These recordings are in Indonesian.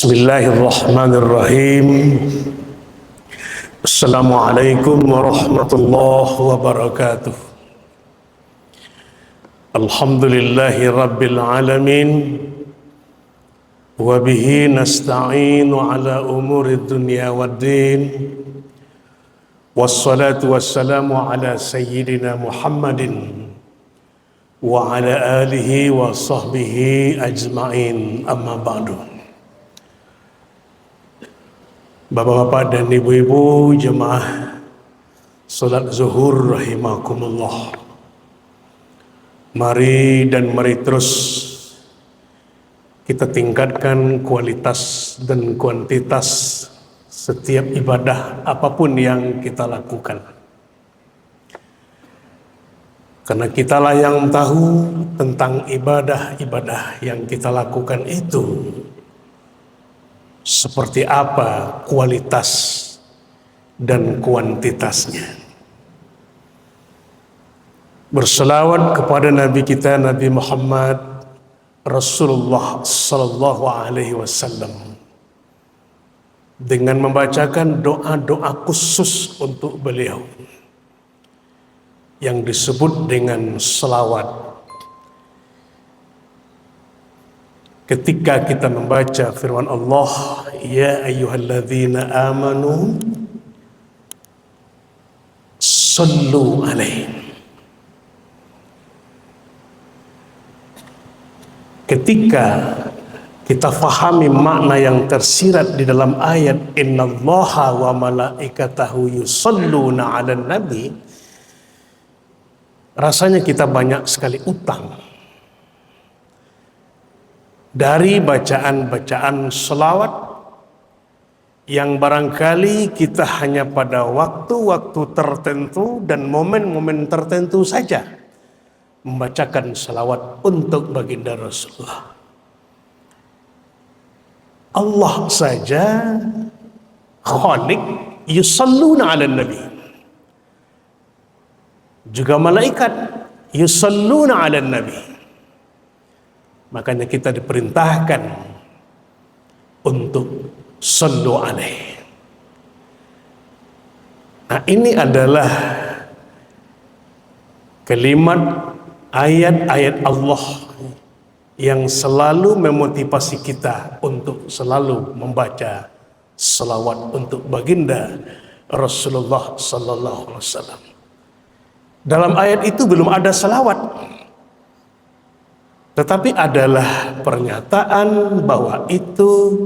Bismillahirrahmanirrahim. Assalamualaikum warahmatullahi wabarakatuh. Alhamdulillahi rabbil alamin. Wa bihi nasta'inu ala umuri dunya waddin. Wassalatu wassalamu ala sayyidina Muhammadin wa ala alihi wa sahbihi ajma'in, amma ba'du. Bapak-bapak dan ibu-ibu jemaah salat zuhur rahimakumullah. Mari terus kita tingkatkan kualitas dan kuantitas setiap ibadah apapun yang kita lakukan. Karena kitalah yang tahu tentang ibadah-ibadah yang kita lakukan itu seperti apa kualitas dan kuantitasnya. Berselawat kepada Nabi kita, Nabi Muhammad Rasulullah Sallallahu Alaihi Wasallam, dengan membacakan doa-doa khusus untuk beliau yang disebut dengan selawat. Ketika kita membaca firman Allah, ya ayyuhalladzina amanu sallu alaihi. Ketika kita fahami makna yang tersirat di dalam ayat innallaha wa malaikatahu yusalluna 'alan nabi, rasanya kita banyak sekali utang dari bacaan-bacaan selawat yang barangkali kita hanya pada waktu-waktu tertentu dan momen-momen tertentu saja membacakan selawat untuk baginda Rasulullah. Allah saja Khaliq yusalluna 'alan nabi, juga malaikat yusalluna 'alan nabi. Makanya kita diperintahkan untuk sallu alaihi. Nah, ini adalah kalimat ayat-ayat Allah yang selalu memotivasi kita untuk selalu membaca selawat untuk baginda Rasulullah Sallallahu Alaihi Wasallam. Dalam ayat itu belum ada selawat, tetapi adalah pernyataan bahwa itu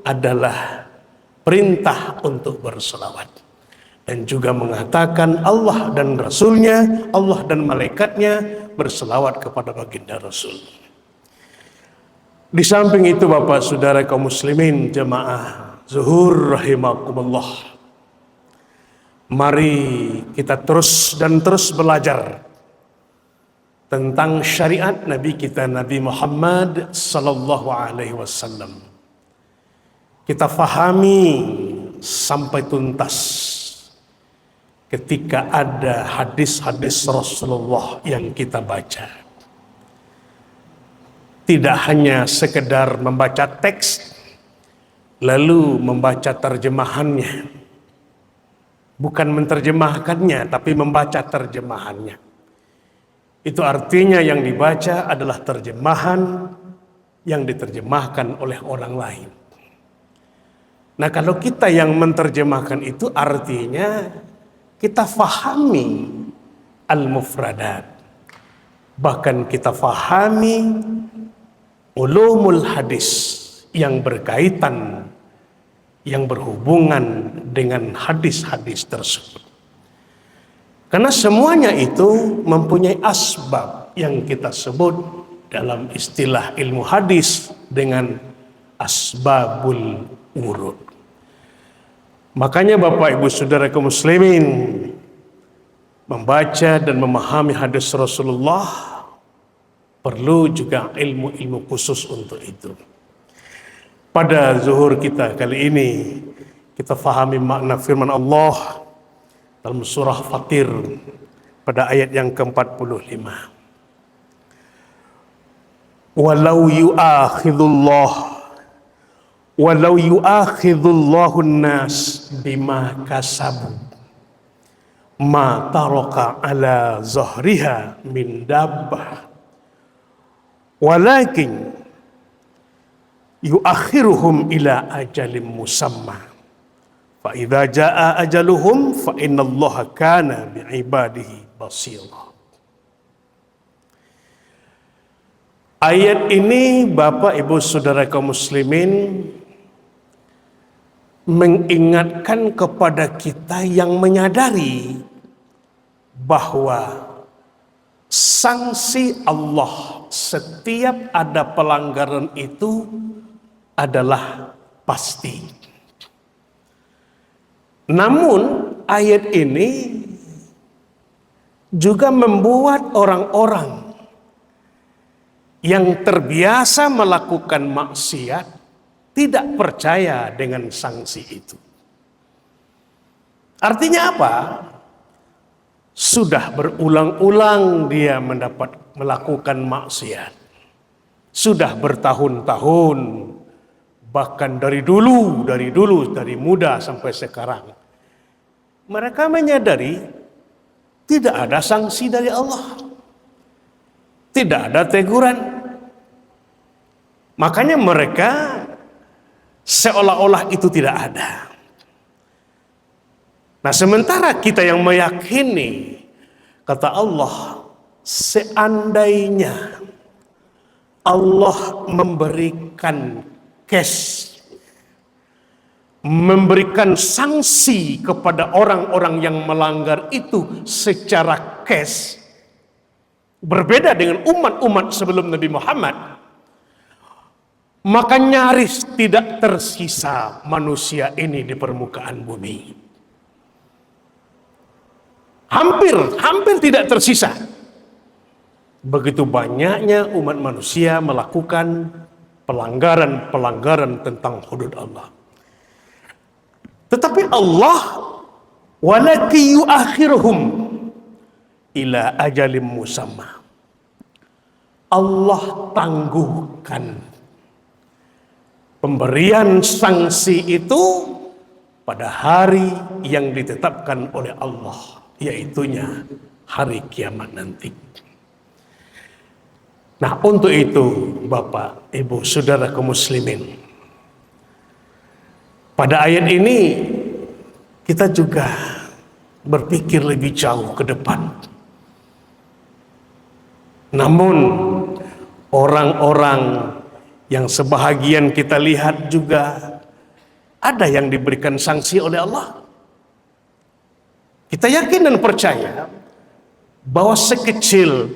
adalah perintah untuk berselawat, dan juga mengatakan Allah dan Rasulnya, Allah dan malaikatnya berselawat kepada baginda Rasul. Di samping itu, Bapak Saudara kaum muslimin jemaah zuhur rahimakumullah, mari kita terus belajar tentang syariat Nabi kita, Nabi Muhammad Sallallahu Alaihi Wasallam. Kita fahami sampai tuntas ketika ada hadis-hadis Rasulullah yang kita baca. Tidak hanya sekedar membaca teks lalu membaca terjemahannya, bukan menterjemahkannya tapi membaca terjemahannya. Itu artinya yang dibaca adalah terjemahan yang diterjemahkan oleh orang lain. Nah, kalau kita yang menterjemahkan itu artinya kita fahami al-mufradat. Bahkan kita fahami ulumul hadis yang berkaitan, yang berhubungan dengan hadis-hadis tersebut. Karena semuanya itu mempunyai asbab yang kita sebut dalam istilah ilmu hadis dengan asbabul wurud. Makanya Bapak Ibu Saudara kaum muslimin, membaca dan memahami hadis Rasulullah perlu juga ilmu-ilmu khusus untuk itu. Pada zuhur kita kali ini kita fahami makna firman Allah dalam surah Fatir pada ayat yang ke-45. Walau yu'akhidullah walau yu'akhidullahu an-nas bima kasabu ma taraka ala zahriha min dabbah walakin yuakhiruhum ila ajalin musamma fa idza jaa ajaluhum fa innallaha kana bi'ibadihi basira. Ayat ini Bapak Ibu Saudara kaum muslimin mengingatkan kepada kita yang menyadari bahwa sanksi Allah setiap ada pelanggaran itu adalah pasti. Namun ayat ini juga membuat orang-orang yang terbiasa melakukan maksiat tidak percaya dengan sanksi itu. Artinya apa? Sudah berulang-ulang dia melakukan maksiat. Sudah bertahun-tahun, bahkan dari muda sampai sekarang. Mereka menyadari tidak ada sanksi dari Allah. Tidak ada teguran. Makanya mereka seolah-olah itu tidak ada. Nah, sementara kita yang meyakini, kata Allah, seandainya Allah memberikan memberikan sanksi kepada orang-orang yang melanggar itu secara cash, berbeda dengan umat-umat sebelum Nabi Muhammad, maka nyaris tidak tersisa manusia ini di permukaan bumi. Hampir tidak tersisa. Begitu banyaknya umat manusia melakukan pelanggaran-pelanggaran tentang hudud Allah. Tetapi Allah walaki yuakhiruhum ila ajalim musamma. Allah tangguhkan pemberian sanksi itu pada hari yang ditetapkan oleh Allah, yaitunya hari kiamat nanti. Nah, untuk itu Bapak, Ibu, Saudara kaum muslimin, pada ayat ini kita juga berpikir lebih jauh ke depan. Namun orang-orang yang sebahagian kita lihat juga ada yang diberikan sanksi oleh Allah. Kita yakin dan percaya bahwa sekecil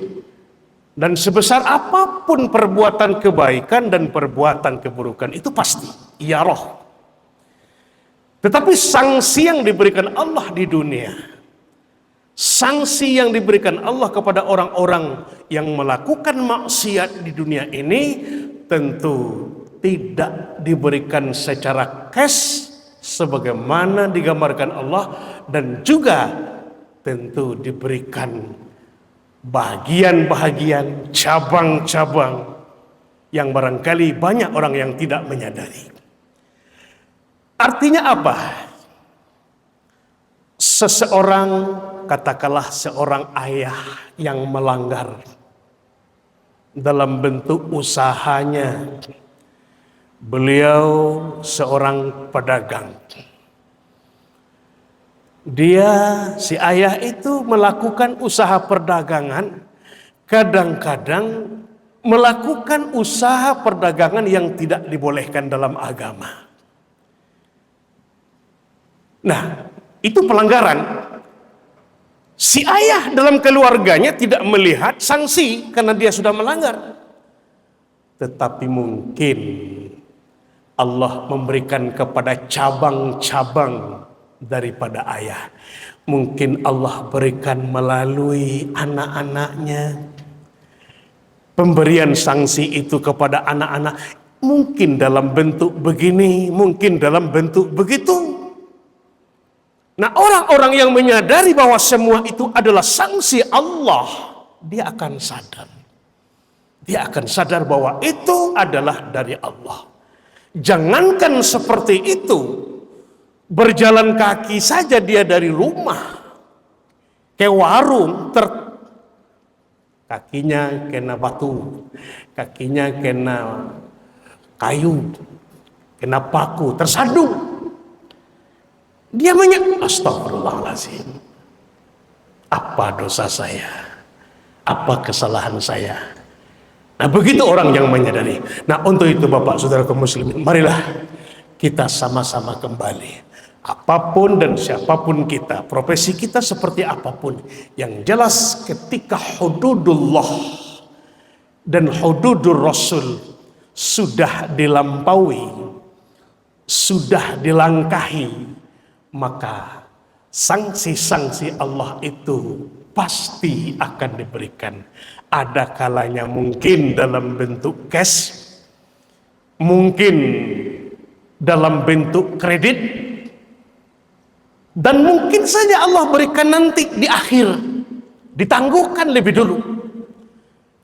dan sebesar apapun perbuatan kebaikan dan perbuatan keburukan itu pasti, ya roh. Tetapi sanksi yang diberikan Allah di dunia, sanksi yang diberikan Allah kepada orang-orang yang melakukan maksiat di dunia ini tentu tidak diberikan secara cash sebagaimana digambarkan Allah, dan juga tentu diberikan bahagian-bahagian, cabang-cabang yang barangkali banyak orang yang tidak menyadari. Artinya apa? Seseorang, katakanlah seorang ayah yang melanggar dalam bentuk usahanya. Beliau seorang pedagang. Si ayah itu melakukan usaha perdagangan, kadang-kadang melakukan usaha perdagangan yang tidak dibolehkan dalam agama. Nah, itu pelanggaran. Si ayah dalam keluarganya tidak melihat sanksi karena dia sudah melanggar. Tetapi mungkin Allah memberikan kepada cabang-cabang daripada ayah. Mungkin Allah berikan melalui anak-anaknya. Pemberian sanksi itu kepada anak-anak mungkin dalam bentuk begini, mungkin dalam bentuk begitu. Nah, orang-orang yang menyadari bahwa semua itu adalah sanksi Allah, dia akan sadar. Dia akan sadar bahwa itu adalah dari Allah. Jangankan seperti itu, berjalan kaki saja dia dari rumah ke warung, kakinya kena batu, kakinya kena kayu, kena paku, tersadung. Dia astagfirullahaladzim, apa dosa saya, apa kesalahan saya. Nah, begitu orang yang menyadari. Nah, untuk itu Bapak Saudara kaum muslimin, marilah kita sama-sama kembali. Apapun dan siapapun kita, profesi kita seperti apapun, yang jelas ketika hududullah dan hududur Rasul sudah dilampaui, sudah dilangkahi, maka sanksi-sanksi Allah itu pasti akan diberikan. Ada kalanya mungkin dalam bentuk cash, mungkin dalam bentuk kredit, dan mungkin saja Allah berikan nanti di akhir, ditangguhkan lebih dulu.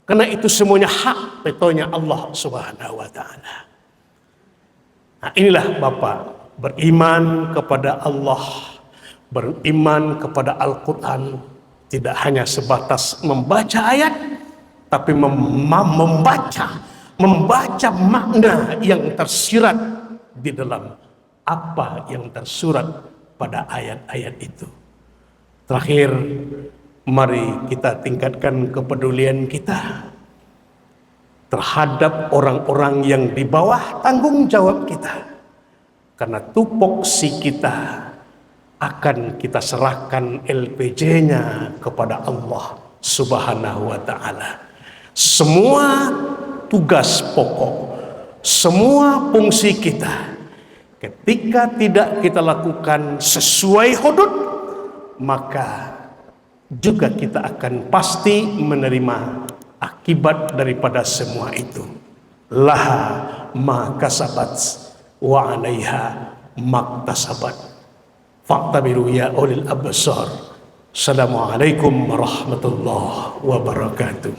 Karena itu semuanya hak petonya Allah Subhanahu wa Ta'ala. Nah, inilah Bapak, beriman kepada Allah, beriman kepada Al-Quran, tidak hanya sebatas membaca ayat, tapi membaca makna yang tersirat di dalam apa yang tersurat pada ayat-ayat itu. Terakhir, mari kita tingkatkan kepedulian kita terhadap orang-orang yang di bawah tanggung jawab kita. Karena tupoksi kita akan kita serahkan LPJ-nya kepada Allah Subhanahu wa Ta'ala. Semua tugas pokok, semua fungsi kita, ketika tidak kita lakukan sesuai hudud, maka juga kita akan pasti menerima akibat daripada semua itu. Laha ma kasabat wa 'alaiha maktasabat. Fa'tabiru ya ulil absar. Assalamualaikum warahmatullahi wabarakatuh.